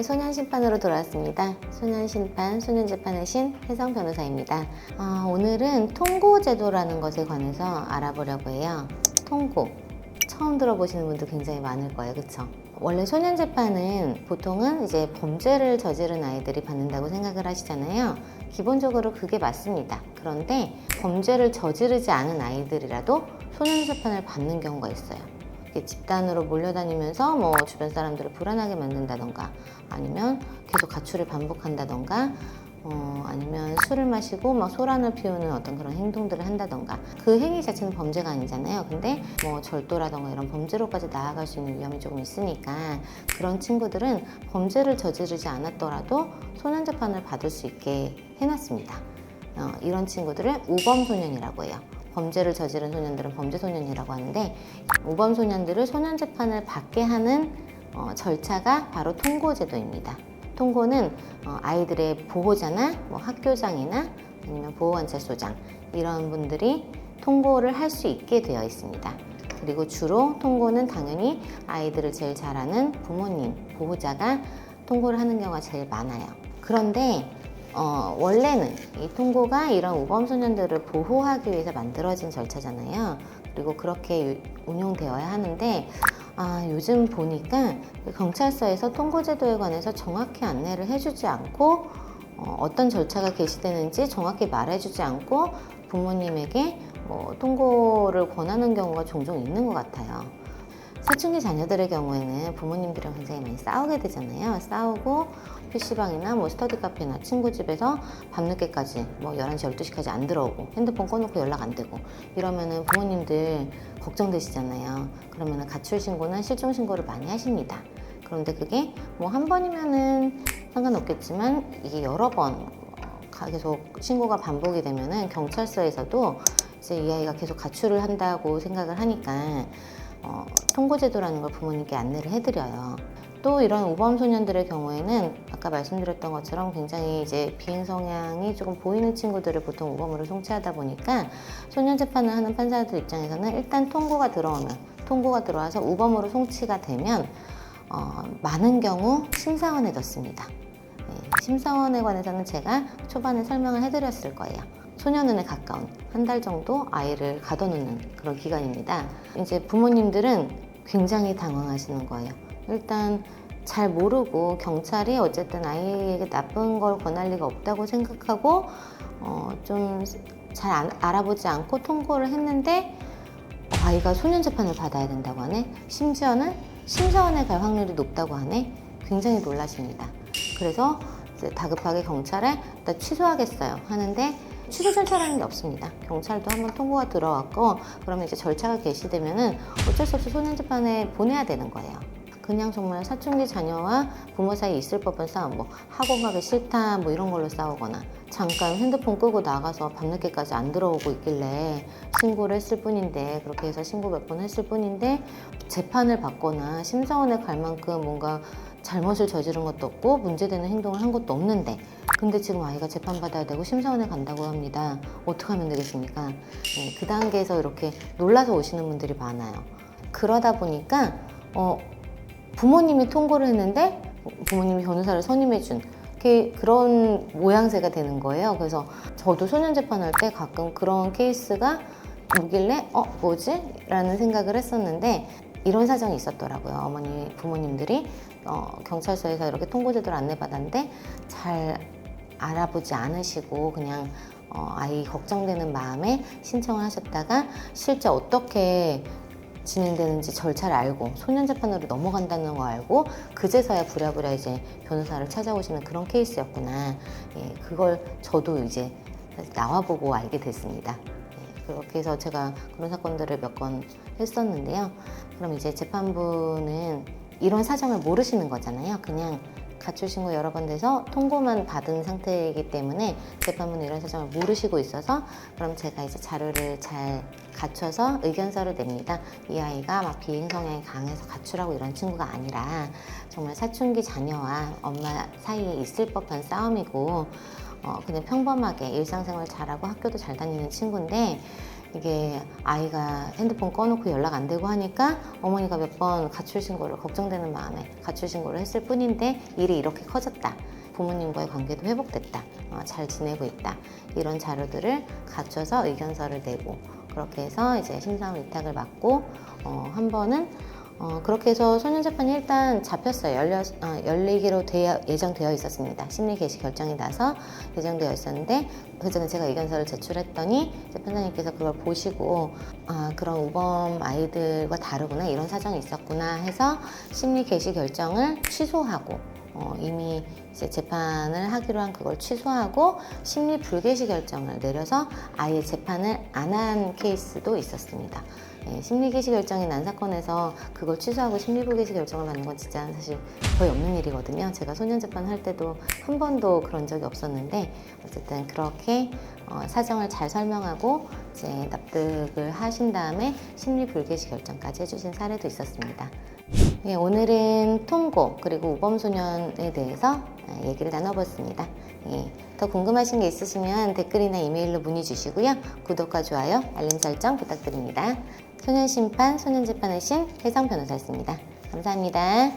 소년심판으로 돌아왔습니다. 소년심판, 소년재판의 신 혜성 변호사입니다. 오늘은 통고제도라는 것에 관해서 알아보려고 해요. 통고, 처음 들어보시는 분도 굉장히 많을 거예요. 그쵸? 원래 소년재판은 보통은 이제 범죄를 저지른 아이들이 받는다고 생각을 하시잖아요. 기본적으로 그게 맞습니다. 그런데 범죄를 저지르지 않은 아이들이라도 소년재판을 받는 경우가 있어요. 집단으로 몰려다니면서 뭐 주변 사람들을 불안하게 만든다던가, 아니면 계속 가출을 반복한다던가, 아니면 술을 마시고 막 소란을 피우는 어떤 그런 행동들을 한다던가, 그 행위 자체는 범죄가 아니잖아요. 근데 뭐 절도라던가 이런 범죄로까지 나아갈 수 있는 위험이 조금 있으니까 그런 친구들은 범죄를 저지르지 않았더라도 소년재판을 받을 수 있게 해놨습니다. 이런 친구들을 우범소년이라고 해요. 범죄를 저지른 소년들은 범죄소년이라고 하는데, 우범소년들을 소년재판을 받게 하는 절차가 바로 통고제도입니다. 통고는 아이들의 보호자나 뭐 학교장이나 아니면 보호관찰소장, 이런 분들이 통고를 할 수 있게 되어 있습니다. 그리고 주로 통고는 당연히 아이들을 제일 잘 아는 부모님, 보호자가 통고를 하는 경우가 제일 많아요. 그런데 원래는 이 통고가 이런 우범소년들을 보호하기 위해서 만들어진 절차잖아요. 그리고 그렇게 운용되어야 하는데, 요즘 보니까 경찰서에서 통고제도에 관해서 정확히 안내를 해주지 않고, 어떤 절차가 개시되는지 정확히 말해주지 않고 부모님에게 통고를 권하는 경우가 종종 있는 것 같아요. 사춘기 자녀들의 경우에는 부모님들이랑 굉장히 많이 싸우게 되잖아요. 싸우고 PC방이나 뭐 스터디 카페나 친구 집에서 밤늦게까지 뭐 11시, 12시까지 안 들어오고 핸드폰 꺼놓고 연락 안 되고 이러면은 부모님들 걱정되시잖아요. 그러면은 가출 신고나 실종 신고를 많이 하십니다. 그런데 그게 뭐 한 번이면은 상관없겠지만 이게 여러 번 계속 신고가 반복이 되면은 경찰서에서도 이제 이 아이가 계속 가출을 한다고 생각을 하니까 통고제도라는 걸 부모님께 안내를 해드려요. 또 이런 우범소년들의 경우에는 아까 말씀드렸던 것처럼 굉장히 이제 비행 성향이 조금 보이는 친구들을 보통 우범으로 송치하다 보니까 소년재판을 하는 판사들 입장에서는 일단 통고가 들어와서 우범으로 송치가 되면 많은 경우 심사원에 넣습니다. 심사원에 관해서는 제가 초반에 설명을 해드렸을 거예요. 소년원에 가까운 한 달 정도 아이를 가둬놓는 그런 기간입니다. 이제 부모님들은 굉장히 당황하시는 거예요. 일단 잘 모르고 경찰이 어쨌든 아이에게 나쁜 걸 권할 리가 없다고 생각하고 좀 잘 알아보지 않고 통고를 했는데 아이가 소년재판을 받아야 된다고 하네. 심지어는 심사원에 갈 확률이 높다고 하네. 굉장히 놀라십니다. 그래서 이제 다급하게 경찰에 일단 취소하겠어요 하는데 취소 절차라는 게 없습니다. 경찰도 한번 통고가 들어왔고 그러면 이제 절차가 개시되면은 어쩔 수 없이 소년재판에 보내야 되는 거예요. 그냥 정말 사춘기 자녀와 부모 사이에 있을 법한 싸움, 뭐 학원 가기 싫다 뭐 이런 걸로 싸우거나 잠깐 핸드폰 끄고 나가서 밤늦게까지 안 들어오고 있길래 신고를 했을 뿐인데, 그렇게 해서 신고 몇 번 했을 뿐인데 재판을 받거나 심사원에 갈 만큼 뭔가 잘못을 저지른 것도 없고 문제되는 행동을 한 것도 없는데, 근데 지금 아이가 재판받아야 되고 심사원에 간다고 합니다. 어떻게 하면 되겠습니까? 그 단계에서 이렇게 놀라서 오시는 분들이 많아요. 그러다 보니까 부모님이 통고를 했는데 부모님이 변호사를 선임해준 그런 모양새가 되는 거예요. 그래서 저도 소년재판할 때 가끔 그런 케이스가 오길래 뭐지? 라는 생각을 했었는데, 이런 사정이 있었더라고요. 부모님들이 경찰서에서 이렇게 통고제도를 안내받았는데 잘 알아보지 않으시고 그냥 아이 걱정되는 마음에 신청을 하셨다가 실제 어떻게 진행되는지 절차를 알고 소년재판으로 넘어간다는 거 알고 그제서야 부랴부랴 이제 변호사를 찾아오시는 그런 케이스였구나. 그걸 저도 이제 나와보고 알게 됐습니다. 그렇게 해서 제가 그런 사건들을 몇 건 했었는데요. 그럼 이제 재판부는 이런 사정을 모르시는 거잖아요. 그냥 가출 신고 여러 번 돼서 통고만 받은 상태이기 때문에 재판부는 이런 사정을 모르시고 있어서, 그럼 제가 이제 자료를 잘 갖춰서 의견서를 냅니다. 이 아이가 막 비행 성향이 강해서 가출하고 이런 친구가 아니라 정말 사춘기 자녀와 엄마 사이에 있을 법한 싸움이고 그냥 평범하게 일상생활 잘하고 학교도 잘 다니는 친구인데 이게 아이가 핸드폰 꺼놓고 연락 안 되고 하니까 어머니가 몇 번 가출 신고를 걱정되는 마음에 가출 신고를 했을 뿐인데 일이 이렇게 커졌다. 부모님과의 관계도 회복됐다. 잘 지내고 있다. 이런 자료들을 갖춰서 의견서를 내고 그렇게 해서 이제 심사원 위탁을 맡고 한 번은 그렇게 해서 소년재판이 일단 잡혔어요. 열리기로 예정되어 있었습니다. 심리 개시 결정이 나서 예정되어 있었는데 그 전에 제가 의견서를 제출했더니 이제 판사님께서 그걸 보시고 그런 우범 아이들과 다르구나 이런 사정이 있었구나 해서 심리 개시 결정을 취소하고 이미 이제 재판을 하기로 한 그걸 취소하고 심리 불개시 결정을 내려서 아예 재판을 안 한 케이스도 있었습니다. 심리 개시 결정이 난 사건에서 그걸 취소하고 심리 불개시 결정을 받는 건 진짜 사실 거의 없는 일이거든요. 제가 소년 재판 할 때도 한 번도 그런 적이 없었는데 어쨌든 그렇게 사정을 잘 설명하고 이제 납득을 하신 다음에 심리 불개시 결정까지 해주신 사례도 있었습니다. 오늘은 통고 그리고 우범소년에 대해서 얘기를 나눠봤습니다. 더 궁금하신 게 있으시면 댓글이나 이메일로 문의 주시고요. 구독과 좋아요, 알림 설정 부탁드립니다. 소년심판, 소년재판의 신 혜성 변호사였습니다. 감사합니다.